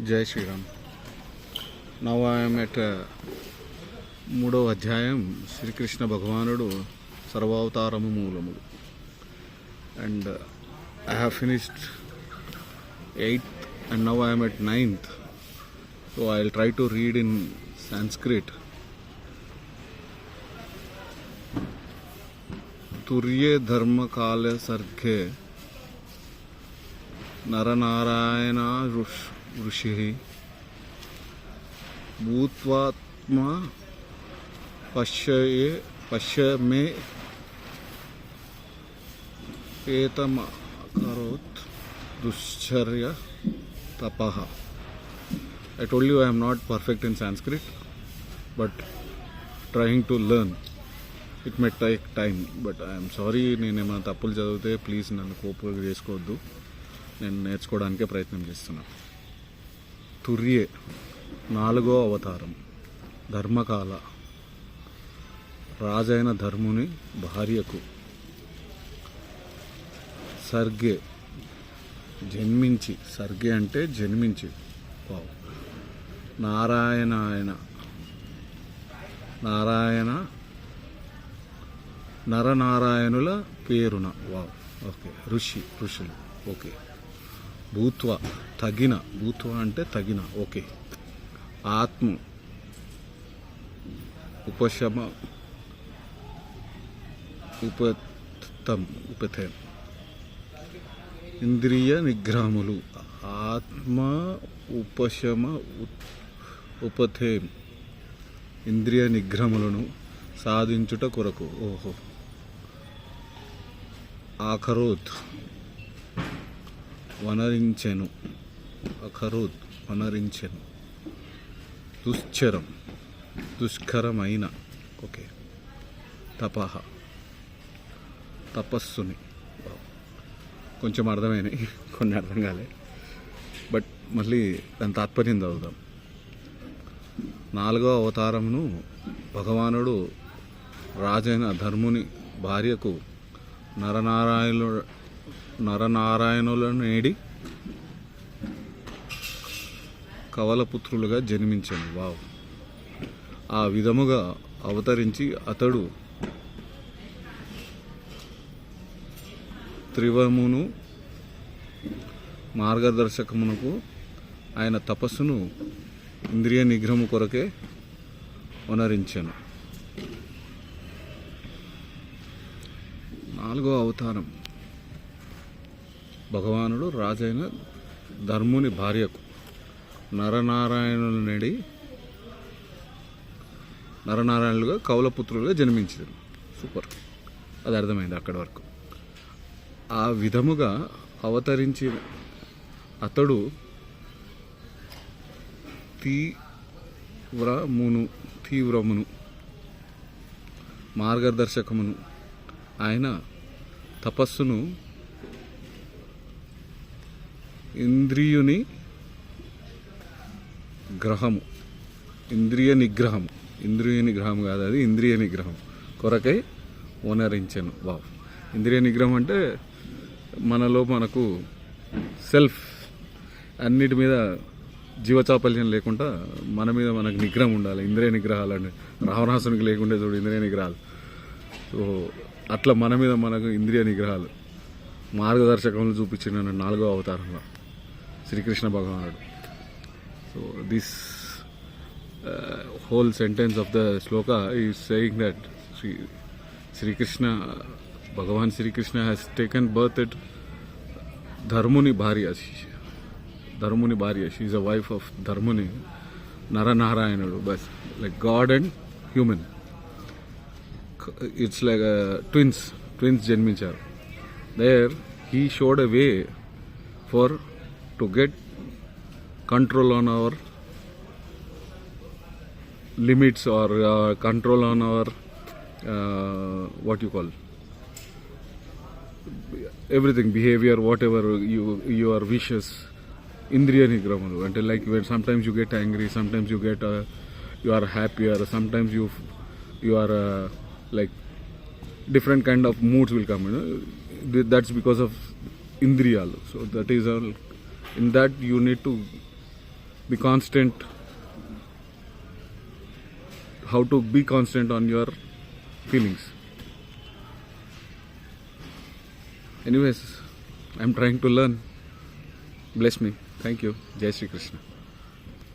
జై Sriram. Now I'm at మూడవ అధ్యాయం శ్రీకృష్ణ భగవానుడు సర్వావతారము మూలములు. And I have finished 8th and now I am at 9th. So I will try to read in Sanskrit. तुर्ये धर्म काल सर्गे नरनारायण ऋषि भूत्वात्मा पश्य मे एतमकरोत् दुश्चर्य tapah. I told you I am not perfect in Sanskrit, but trying to learn. It may take time, but I am sorry. నేను ఏమైనా తప్పులు చదివితే please నన్ను కోపం చేసుకోవద్దు. నేను నేర్చుకోవడానికే ప్రయత్నం చేస్తున్నాను. తుర్యే 4వ అవతారం ధర్మకాల రాజైన ధర్ముని భార్యకు సర్గే జన్మించి, సర్గే అంటే జన్మించి, నారాయణ నరనారాయణుల పేరున, ఓకే, ఋషులు, ఓకే, భూత్వ తగిన, భూత్వ అంటే తగిన, ఓకే, ఆత్మ ఉపశమ ఉపథం ఇంద్రియ నిగ్రహములు, ఆత్మ ఉపశమ ఉపథేం ఇంద్రియ నిగ్రహములను సాధించుట కొరకు, ఆఖరోత్ వనరించెను, దుష్కరమైన, ఓకే, తపహ తపస్సుని. కొంచెం అర్థమైనాయి, కొన్ని అర్థం కాలే, బట్ మళ్ళీ దాని తాత్పర్యం చదువుదాం. 4వ అవతారమును భగవానుడు రాజైన ధర్ముని భార్యకు నరనారాయణులను నేడి కవలపుత్రులుగా జన్మించాను. ఆ విధముగా అవతరించి అతడు త్రివమును మార్గదర్శకమునకు ఆయన తపస్సును ఇంద్రియ నిగ్రహము కొరకే వనరించాను. 4వ అవతారం భగవానుడు రాజైన ధర్ముని భార్యకు నరనారాయణులుగా కౌలపుత్రులుగా జన్మించారు. సూపర్, అది అర్థమైంది అక్కడి వరకు. ఆ విధముగా అవతరించి అతడు తీవ్రమును మార్గదర్శకమును ఆయన తపస్సును ఇంద్రియ నిగ్రహం కాదు, అది ఇంద్రియ నిగ్రహం కొరకై ఓనరించాను. ఇంద్రియ నిగ్రహం అంటే మనకు సెల్ఫ్ అన్నిటి మీద జీవచాపల్యం లేకుండా మన మీద మనకు నిగ్రహం ఉండాలి. ఇంద్రియ నిగ్రహాలు అంటే రావణాసునికి లేకుండే చూడు ఇంద్రియ నిగ్రహాలు. సో అట్లా మన మీద మనకు ఇంద్రియ నిగ్రహాలు మార్గదర్శకములు చూపించిన 4వ అవతారంలో శ్రీకృష్ణ భగవానుడు. So this whole sentence of the sloka is saying that Bhagavan Sri Krishna has taken birth at Dharmuni Bharya. She is a wife of Dharmuni, Naranarayanudu, but like God and human. It's like twins janmincharu. There he showed a way to get control on our limits or control on our what you call everything, behavior, whatever your wishes, indriya nigramalu. And like when sometimes you get angry, sometimes you get you are happier, sometimes you are like different kind of moods will come, that's because of indriyalu. So that is all. In that you need to be constant, how to be constant on your feelings. Anyways, I'm trying to learn. Bless me. Thank you. Jai Shri Krishna.